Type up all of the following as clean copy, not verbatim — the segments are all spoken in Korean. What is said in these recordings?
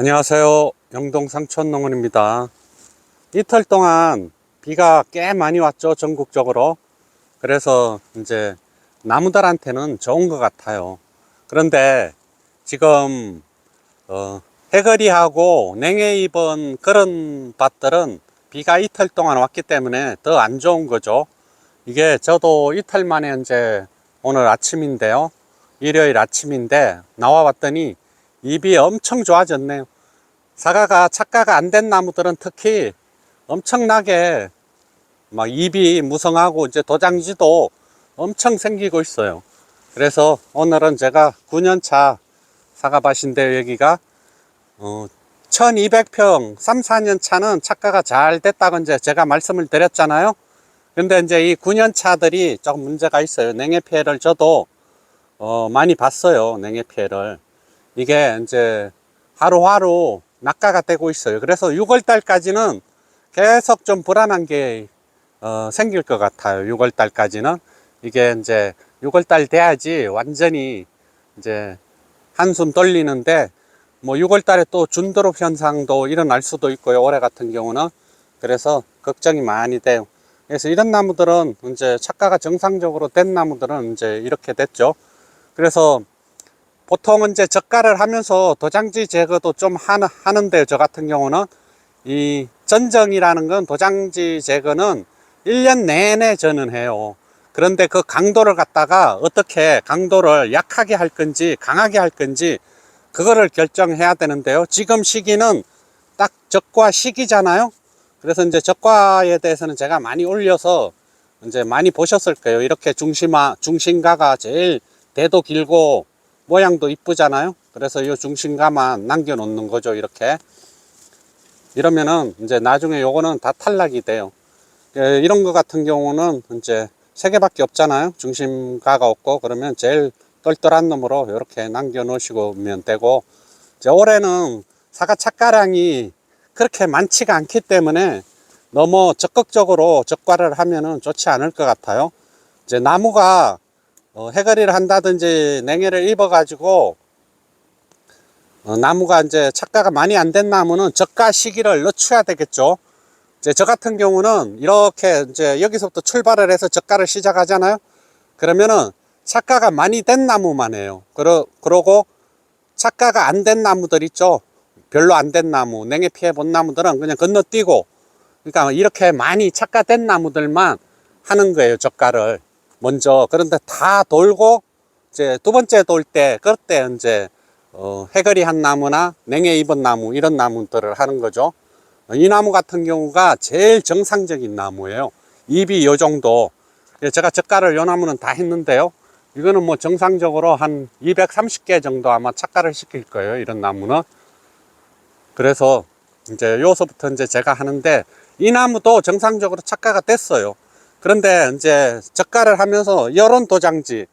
안녕하세요. 영동 상천농원입니다. 이틀 동안 비가 꽤 많이 왔죠, 전국적으로. 그래서 이제 나무들한테는 좋은 것 같아요. 그런데 지금 해거리하고 냉해 입은 그런 밭들은 비가 이틀 동안 왔기 때문에 더 안 좋은 거죠. 이게 저도 이틀 만에 이제 오늘 아침인데요, 일요일 아침인데 나와 봤더니 잎이 엄청 좋아졌네요. 사과가 착과가 안 된 나무들은 특히 엄청나게 막 잎이 무성하고 이제 도장지도 엄청 생기고 있어요. 그래서 오늘은 제가 9년차 사과밭인데, 여기가 1200평 3, 4년 차는 착과가 잘 됐다고 이제 제가 말씀을 드렸잖아요. 근데 이제 이 9년 차들이 조금 문제가 있어요. 냉해 피해를 저도 많이 봤어요. 냉해 피해를. 이게 이제 하루하루 낙가가 되고 있어요. 그래서 6월 달까지는 계속 좀 불안한 게 생길 것 같아요. 6월 달까지는. 이게 이제 6월 달 돼야지 완전히 이제 한숨 돌리는데, 뭐 6월 달에 또 준드롭 현상도 일어날 수도 있고요, 올해 같은 경우는. 그래서 걱정이 많이 돼요. 그래서 이런 나무들은 이제 착과가 정상적으로 된 나무들은 이제 이렇게 됐죠. 그래서 보통은 이제 젓갈을 하면서 도장지 제거도 좀 하는데, 저 같은 경우는 이 전정이라는 건, 도장지 제거는 1년 내내 저는 해요. 그런데 그 강도를 갖다가 어떻게 강도를 약하게 할 건지 강하게 할 건지 그거를 결정해야 되는데요. 지금 시기는 딱 적과 시기잖아요. 그래서 이제 적과에 대해서는 제가 많이 올려서 이제 많이 보셨을 거예요. 이렇게 중심가가 제일 대도 길고 모양도 이쁘잖아요. 그래서 이 중심가만 남겨 놓는 거죠. 이렇게. 이러면은 이제 나중에 요거는 다 탈락이 돼요. 이런 거 같은 경우는 이제 3개밖에 없잖아요. 중심가가 없고. 그러면 제일 똘똘한 놈으로 이렇게 남겨 놓으시면 되고, 이제 올해는 사과 착과량이 그렇게 많지가 않기 때문에 너무 적극적으로 적과를 하면은 좋지 않을 것 같아요. 이제 나무가 해거리를 한다든지 냉해를 입어 가지고 나무가 이제 착과가 많이 안 된 나무는 적과 시기를 늦춰야 되겠죠. 이제 저 같은 경우는 이렇게 이제 여기서부터 출발을 해서 적과를 시작하잖아요. 그러면은 착과가 많이 된 나무만 해요. 그러고 착과가 안 된 나무들 있죠. 별로 안 된 나무, 냉해 피해 본 나무들은 그냥 건너뛰고, 그러니까 이렇게 많이 착과된 나무들만 하는 거예요, 적과를 먼저. 그런데 다 돌고 이제 두 번째 돌 때, 그때 이제 해거리 한 나무나 냉해 입은 나무, 이런 나무들을 하는 거죠. 이 나무 같은 경우가 제일 정상적인 나무예요. 잎이 요 정도. 제가 적과를 요 나무는 다 했는데요. 이거는 뭐 정상적으로 한 230개 정도 아마 착과를 시킬 거예요, 이런 나무는. 그래서 이제 요서부터 이제 제가 하는데, 이 나무도 정상적으로 착과가 됐어요. 그런데 이제 적과를 하면서 요런 도장지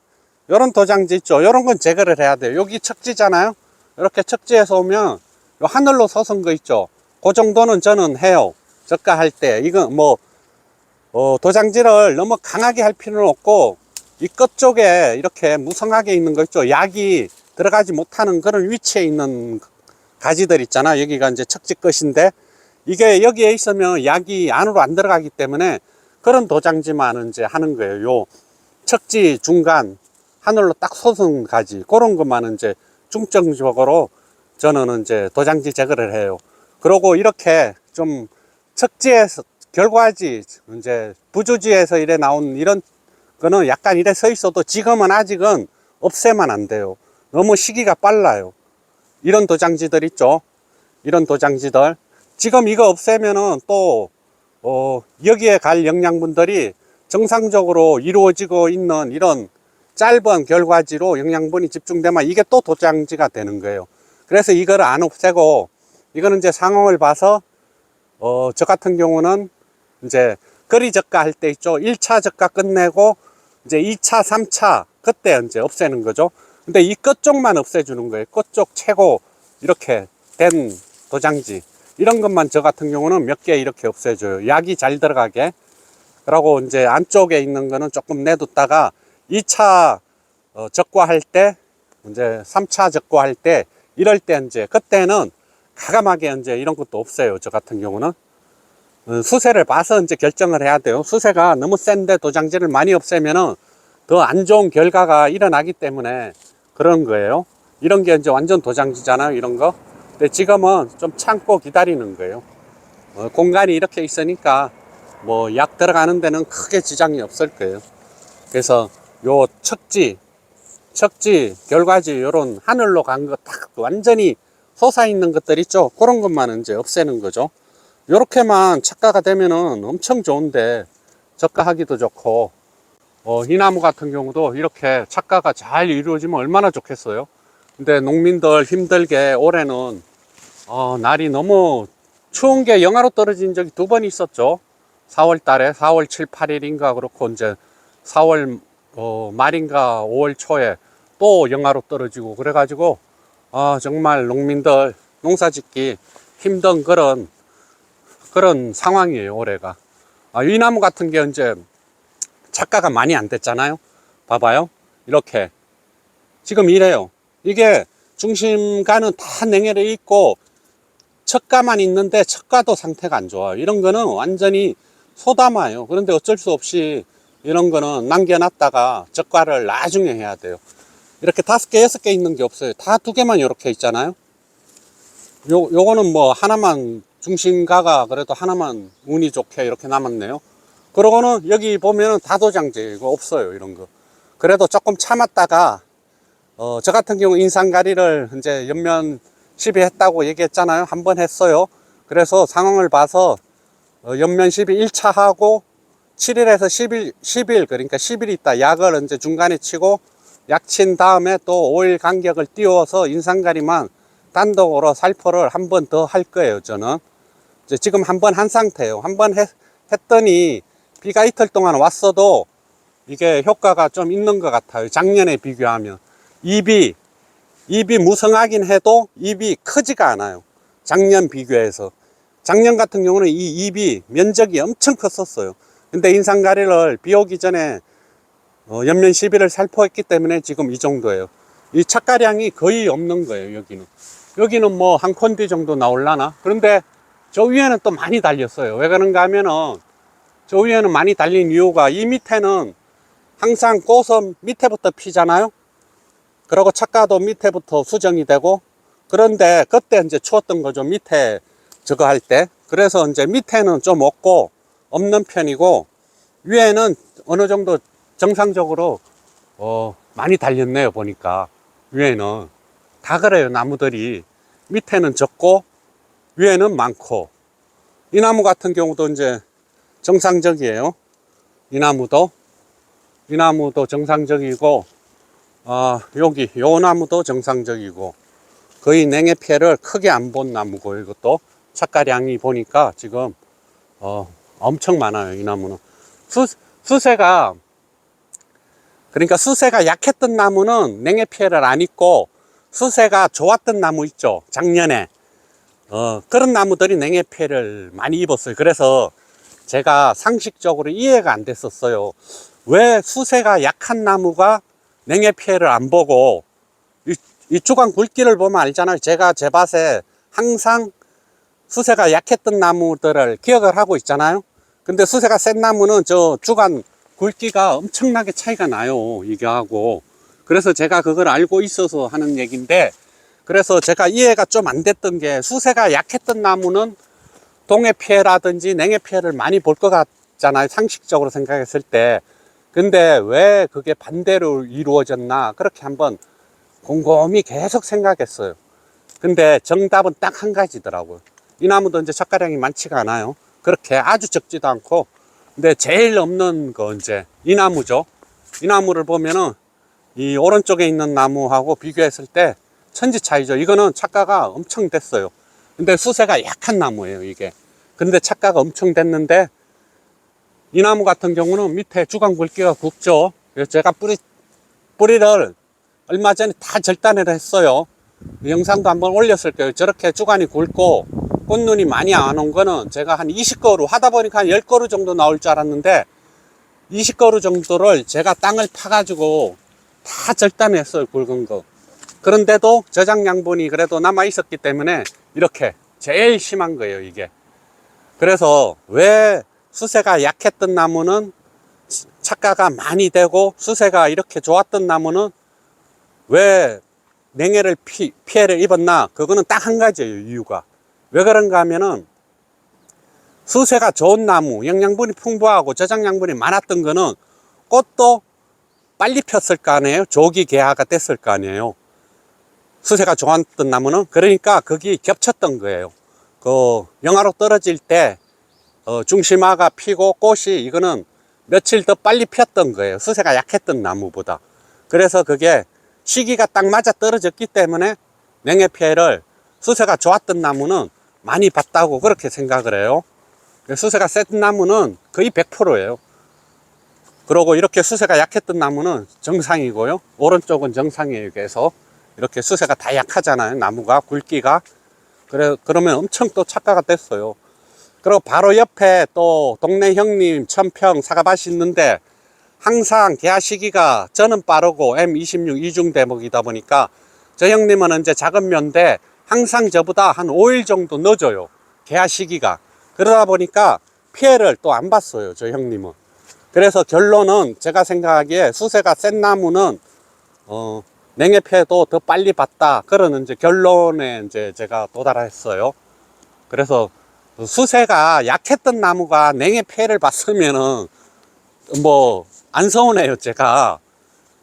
있죠. 요런 건 제거를 해야 돼요. 여기 척지잖아요. 이렇게 척지해서 오면 요 하늘로 솟은 거 있죠. 그 정도는 저는 해요. 적과할 때. 이건 뭐 도장지를 너무 강하게 할 필요는 없고, 이 끝쪽에 이렇게 무성하게 있는 거 있죠. 약이 들어가지 못하는 그런 위치에 있는 가지들 있잖아. 여기가 이제 척지 끝인데, 이게 여기에 있으면 약이 안으로 안 들어가기 때문에 그런 도장지만 이제 하는 거예요. 요 척지 중간 하늘로 딱 솟은 가지, 그런 것만 이제 중점적으로 저는 이제 도장지 제거를 해요. 그러고 이렇게 좀 척지에서 결과지, 이제 부주지에서 이래 나온 이런 거는 약간 이래 서 있어도 지금은 아직은 없애면 안 돼요. 너무 시기가 빨라요. 이런 도장지들 있죠. 이런 도장지들. 지금 이거 없애면은 또 여기에 갈 영양분들이 정상적으로 이루어지고 있는 이런 짧은 결과지로 영양분이 집중되면 이게 또 도장지가 되는 거예요. 그래서 이거를 안 없애고, 이거는 이제 상황을 봐서 저 같은 경우는 이제 거리 적과 할 때 있죠. 1차 적과 끝내고 이제 2차, 3차 그때 이제 없애는 거죠. 근데 이 끝쪽만 없애주는 거예요. 끝쪽 최고 이렇게 된 도장지, 이런 것만 저 같은 경우는 몇 개 이렇게 없애줘요. 약이 잘 들어가게. 그리고 이제 안쪽에 있는 거는 조금 내뒀다가 2차 적과할 때, 이제 3차 적과할 때, 이럴 때 이제 그때는 가감하게 이제 이런 것도 없어요. 저 같은 경우는 수세를 봐서 이제 결정을 해야 돼요. 수세가 너무 센데 도장지를 많이 없애면은 더 안 좋은 결과가 일어나기 때문에 그런 거예요. 이런 게 이제 완전 도장지잖아요. 이런 거. 근데 지금은 좀 참고 기다리는 거예요. 공간이 이렇게 있으니까 뭐 약 들어가는 데는 크게 지장이 없을 거예요. 그래서 요 척지, 결과지, 요런 하늘로 간 거 딱 완전히 솟아있는 것들 있죠. 그런 것만 이제 없애는 거죠. 요렇게만 착과가 되면은 엄청 좋은데, 저가하기도 좋고, 이 나무 같은 경우도 이렇게 착과가 잘 이루어지면 얼마나 좋겠어요. 근데 농민들 힘들게 올해는, 날이 너무 추운 게 영하로 떨어진 적이 2번 있었죠. 4월 달에, 4월 7, 8일인가 그렇고, 이제 4월 말인가 5월 초에 또 영하로 떨어지고, 그래가지고, 정말 농민들 농사 짓기 힘든 그런 상황이에요, 올해가. 이 나무 같은 게 이제 착과가 많이 안 됐잖아요. 봐봐요. 이렇게. 지금 이래요. 이게 중심가는 다 냉해를 있고, 척가만 있는데 척가도 상태가 안 좋아요. 이런 거는 완전히 소담아요. 그런데 어쩔 수 없이 이런 거는 남겨놨다가 적과를 나중에 해야 돼요. 이렇게 5개, 6개 있는 게 없어요. 다 2개만 이렇게 있잖아요. 요거는 뭐 하나만, 중심가가 그래도 하나만 운이 좋게 이렇게 남았네요. 그러고는 여기 보면은 다도장제 이거 없어요. 이런 거. 그래도 조금 참았다가 저 같은 경우 인상가리를 이제 연면 시비 했다고 얘기했잖아요. 한번 했어요. 그래서 상황을 봐서 연면 시비 1차 하고 7일에서 10일 그러니까 10일 있다 약을 이제 중간에 치고 약 친 다음에 또 5일 간격을 띄워서 인상가리만 단독으로 살포를 한 번 더 할 거예요. 저는 이제 지금 한 번 한 상태예요. 한 번 했더니 비가 이틀 동안 왔어도 이게 효과가 좀 있는 것 같아요. 작년에 비교하면 잎이 무성하긴 해도 잎이 크지가 않아요. 작년 비교해서. 작년 같은 경우는 이 잎이 면적이 엄청 컸었어요. 근데 인상가리를 비 오기 전에 연면 시비를 살포했기 때문에 지금 이 정도예요. 이 착가량이 거의 없는 거예요. 여기는 뭐 한 컨디 정도 나올라나. 그런데 저 위에는 또 많이 달렸어요. 왜 그런가 하면은 저 위에는 많이 달린 이유가 이 밑에는 항상 꽃은 밑에부터 피잖아요. 그리고 착가도 밑에부터 수정이 되고, 그런데 그때 이제 추웠던 거죠. 밑에 저거 할 때. 그래서 이제 밑에는 좀 없는 편이고, 위에는 어느 정도 정상적으로 많이 달렸네요. 보니까 위에는 다 그래요. 나무들이 밑에는 적고 위에는 많고. 이 나무 같은 경우도 이제 정상적이에요. 이 나무도 정상적이고, 여기 요 나무도 정상적이고, 거의 냉해 피해를 크게 안 본 나무고, 이것도 착가량이 보니까 지금 엄청 많아요. 이 나무는 수세가, 그러니까 수세가 약했던 나무는 냉해 피해를 안 입고, 수세가 좋았던 나무 있죠, 작년에. 그런 나무들이 냉해 피해를 많이 입었어요. 그래서 제가 상식적으로 이해가 안 됐었어요. 왜 수세가 약한 나무가 냉해 피해를 안 보고, 이 주간 굵기를 보면 알잖아요. 제가 제 밭에 항상 수세가 약했던 나무들을 기억을 하고 있잖아요. 근데 수세가 센 나무는 저 주간 굵기가 엄청나게 차이가 나요. 이게 하고. 그래서 제가 그걸 알고 있어서 하는 얘기인데, 그래서 제가 이해가 좀 안 됐던 게, 수세가 약했던 나무는 동해 피해라든지 냉해 피해를 많이 볼 것 같잖아요. 상식적으로 생각했을 때. 근데 왜 그게 반대로 이루어졌나, 그렇게 한번 곰곰이 계속 생각했어요. 근데 정답은 딱 한 가지더라고요. 이 나무도 이제 착가량이 많지가 않아요. 그렇게 아주 적지도 않고. 근데 제일 없는 거 이제 이 나무죠. 이 나무를 보면은 이 오른쪽에 있는 나무하고 비교했을 때 천지 차이죠. 이거는 착가가 엄청 됐어요. 근데 수세가 약한 나무예요, 이게. 근데 착가가 엄청 됐는데, 이 나무 같은 경우는 밑에 주간 굵기가 굵죠. 그래서 제가 뿌리를 얼마 전에 다 절단을 했어요. 영상도 한번 올렸을 거예요. 저렇게 주간이 굵고 꽃눈이 많이 안 온 거는 제가 한 20그루 하다 보니까 한 10그루 정도 나올 줄 알았는데, 20그루 정도를 제가 땅을 파가지고 다 절단했어요. 굵은 거. 그런데도 저장 양분이 그래도 남아 있었기 때문에 이렇게 제일 심한 거예요, 이게. 그래서 왜 수세가 약했던 나무는 착가가 많이 되고 수세가 이렇게 좋았던 나무는 왜 냉해를 피해를 입었나? 그거는 딱 한 가지예요, 이유가. 왜 그런가 하면은 수세가 좋은 나무, 영양분이 풍부하고 저장양분이 많았던 거는 꽃도 빨리 폈을 거 아니에요? 조기 개화가 됐을 거 아니에요? 수세가 좋았던 나무는. 그러니까 거기 겹쳤던 거예요. 그 영하로 떨어질 때 중심화가 피고 꽃이 이거는 며칠 더 빨리 폈던 거예요. 수세가 약했던 나무보다. 그래서 그게 시기가 딱 맞아 떨어졌기 때문에 냉해 피해를 수세가 좋았던 나무는 많이 봤다고 그렇게 생각을 해요. 수세가 센 나무는 거의 100%예요. 그리고 이렇게 수세가 약했던 나무는 정상이고요. 오른쪽은 정상이에요. 그래서 이렇게 수세가 다 약하잖아요. 나무가 굵기가. 그러면 엄청 또 착가가 됐어요. 그리고 바로 옆에 또 동네 형님 천평 사과밭이 있는데 항상 개화 시기가 저는 빠르고 M26 이중 대목이다 보니까 저 형님은 이제 작은 면대 항상 저보다 한 5일 정도 늦어요. 개화 시기가. 그러다 보니까 피해를 또 안 봤어요. 저 형님은. 그래서 결론은 제가 생각하기에 수세가 센 나무는 냉해 피해도 더 빨리 봤다. 그러는 이제 결론에 이제 제가 도달했어요. 그래서 수세가 약했던 나무가 냉해 피해를 봤으면은 뭐 안 서운해요, 제가.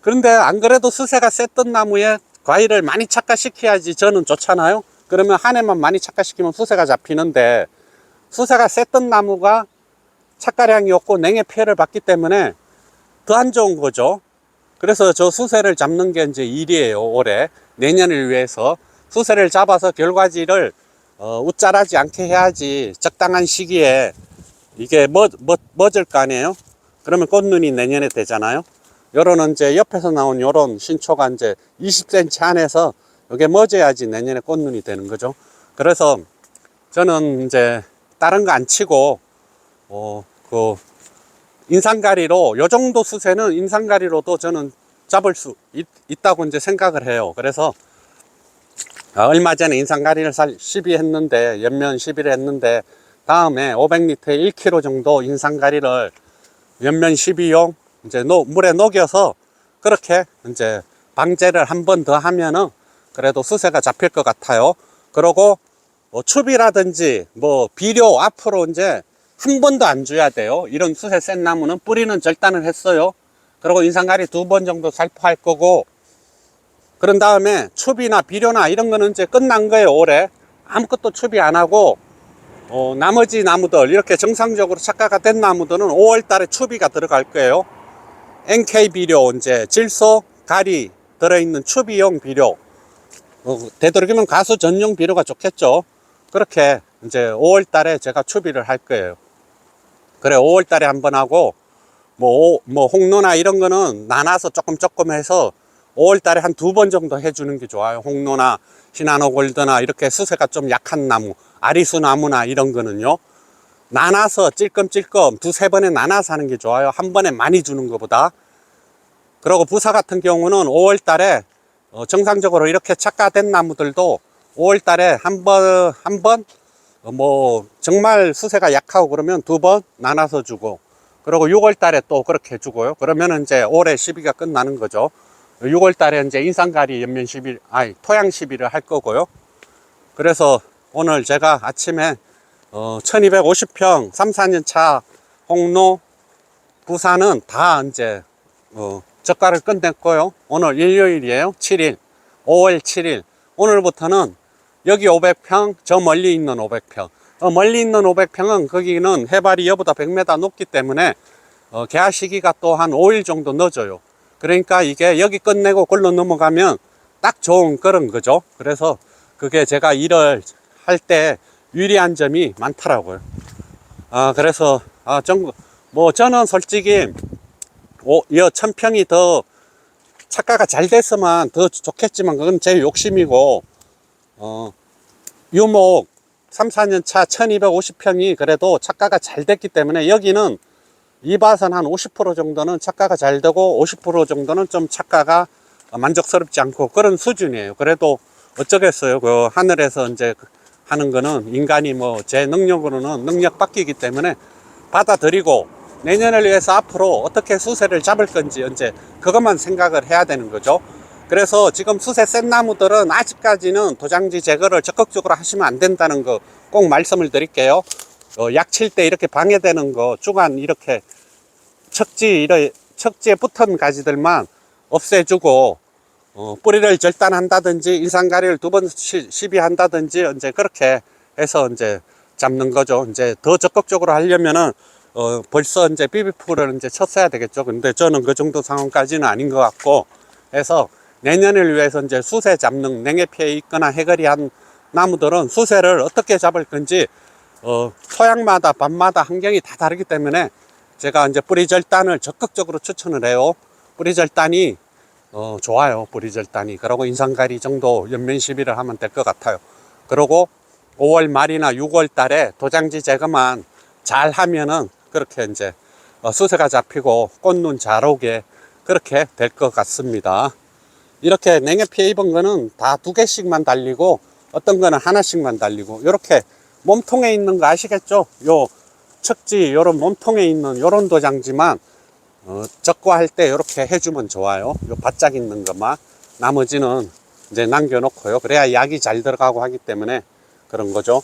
그런데 안 그래도 수세가 셌던 나무에 과일을 많이 착가시켜야지 저는 좋잖아요. 그러면 한 해만 많이 착가시키면 수세가 잡히는데 수세가 셌던 나무가 착가량이 없고 냉해 피해를 봤기 때문에 더 안 좋은 거죠. 그래서 저 수세를 잡는 게 이제 일이에요. 올해 내년을 위해서 수세를 잡아서 결과지를 웃자라지 않게 해야지. 적당한 시기에 이게 멎을 거 아니에요. 그러면 꽃눈이 내년에 되잖아요. 요런 이제 옆에서 나온 요런 신초가 이제 20cm 안에서 이게 멎어야지 내년에 꽃눈이 되는 거죠. 그래서 저는 이제 다른 거 안 치고 그 인상가리로 요 정도 수세는 인상가리로도 저는 잡을 수 있다고 이제 생각을 해요. 그래서 얼마 전에 인상가리를 시비했는데 연면 시비를 했는데 다음에 500리터에 1kg 정도 인상가리를 연면 시비용 이제 물에 녹여서 그렇게 이제 방제를 한 번 더 하면은 그래도 수세가 잡힐 것 같아요. 그리고 추비라든지 비료 앞으로 이제 한 번도 안 줘야 돼요. 이런 수세 센 나무는 뿌리는 절단을 했어요. 그리고 인상가리 2번 정도 살포할 거고, 그런 다음에 추비나 비료나 이런 거는 이제 끝난 거예요. 올해 아무것도 추비 안 하고 나머지 나무들 이렇게 정상적으로 착가가 된 나무들은 5월 달에 추비가 들어갈 거예요. NK 비료, 이제 질소, 가리 들어있는 추비용 비료, 되도록이면 가수 전용 비료가 좋겠죠. 그렇게 이제 5월 달에 제가 추비를 할 거예요. 그래, 5월 달에 한번 하고, 홍로나 이런 거는 나눠서 조금 해서 5월 달에 한 2번 정도 해주는 게 좋아요. 홍로나 시나노 골드나 이렇게 수세가 좀 약한 나무, 아리수 나무나 이런 거는요. 나눠서 찔끔찔끔 2-3번에 나눠서 하는 게 좋아요. 한 번에 많이 주는 것보다. 그리고 부사 같은 경우는 5월 달에 정상적으로 이렇게 착가된 나무들도 5월 달에 한 번, 정말 수세가 약하고 그러면 2번 나눠서 주고, 그리고 6월 달에 또 그렇게 주고요. 그러면 이제 올해 시비가 끝나는 거죠. 6월 달에 이제 인상가리 연면 시비, 토양 시비를 할 거고요. 그래서 오늘 제가 아침에 1250평 3-4년 차 홍로 부사는 다 이제 저가를 끝냈고요. 오늘 일요일이에요. 7일, 5월 7일. 오늘부터는 여기 500평, 저 멀리 있는 500평. 멀리 있는 500평은 거기는 해발이 여보다 100m 높기 때문에 개화 시기가 또 한 5일 정도 늦어요. 그러니까 이게 여기 끝내고 걸로 넘어가면 딱 좋은 그런 거죠. 그래서 그게 제가 일을 할 때 유리한 점이 많더라고요. 그래서 저는 솔직히 이 1000평이 더 착가가 잘 됐으면 더 좋겠지만 그건 제 욕심이고, 유목 3-4년 차 1250평이 그래도 착가가 잘 됐기 때문에 여기는 이 밭은 한 50% 정도는 착가가 잘 되고 50% 정도는 좀 착가가 만족스럽지 않고 그런 수준이에요. 그래도 어쩌겠어요. 그 하늘에서 이제 하는 거는 인간이 뭐 제 능력으로는 능력 바뀌기 때문에 받아들이고 내년을 위해서 앞으로 어떻게 수세를 잡을 건지 이제 그것만 생각을 해야 되는 거죠. 그래서 지금 수세 센 나무들은 아직까지는 도장지 제거를 적극적으로 하시면 안 된다는 거 꼭 말씀을 드릴게요. 약 칠 때 이렇게 방해되는 거 주간 이렇게 척지에 붙은 가지들만 없애주고 뿌리를 절단한다든지 인상가리를 2번 시비한다든지 이제 그렇게 해서 이제 잡는 거죠. 이제 더 적극적으로 하려면은 벌써 이제 비비풀을 이제 쳤어야 되겠죠. 근데 저는 그 정도 상황까지는 아닌 것 같고 해서 내년을 위해서 이제 수세 잡는 냉해 피해 있거나 해거리한 나무들은 수세를 어떻게 잡을 건지 토양마다 밤마다 환경이 다 다르기 때문에 제가 이제 뿌리 절단을 적극적으로 추천을 해요. 뿌리 절단이 좋아요. 뿌리 절단이. 그리고 인상가리 정도 연면 시비를 하면 될 것 같아요. 그리고 5월 말이나 6월 달에 도장지 제거만 잘 하면은 그렇게 이제 수세가 잡히고 꽃눈 잘 오게 그렇게 될 것 같습니다. 이렇게 냉해 피해 입은 거는 다 2개씩만 달리고 어떤 거는 하나씩만 달리고 이렇게 몸통에 있는 거 아시겠죠? 요 척지 요런 몸통에 있는 요런 도장지만 적과할 때 이렇게 해주면 좋아요. 요 바짝 있는 것만 나머지는 이제 남겨놓고요. 그래야 약이 잘 들어가고 하기 때문에 그런 거죠.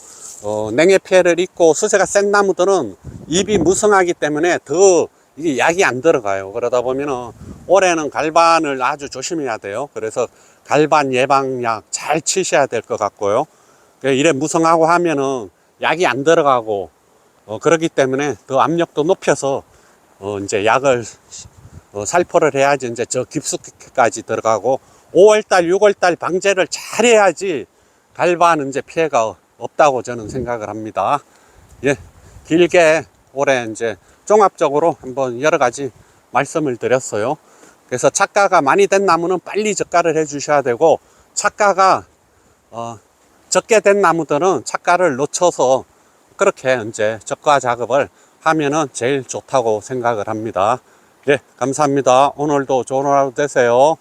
냉해 피해를 입고 수세가 센 나무들은 잎이 무성하기 때문에 더 이게 약이 안 들어가요. 그러다 보면은 올해는 갈반을 아주 조심해야 돼요. 그래서 갈반 예방약 잘 치셔야 될 것 같고요. 이래 무성하고 하면은 약이 안 들어가고 그렇기 때문에 더 압력도 높여서 이제 약을 살포를 해야지 이제 저 깊숙이까지 들어가고 5월달 6월달 방제를 잘 해야지 갈반은 이제 피해가 없다고 저는 생각을 합니다. 예, 길게 올해 이제 종합적으로 한번 여러 가지 말씀을 드렸어요. 그래서 착가가 많이 된 나무는 빨리 적가를 해 주셔야 되고 착가가 적게 된 나무들은 착가를 놓쳐서 그렇게 이제 적과 작업을 하면은 제일 좋다고 생각을 합니다. 네, 감사합니다. 오늘도 좋은 하루 되세요.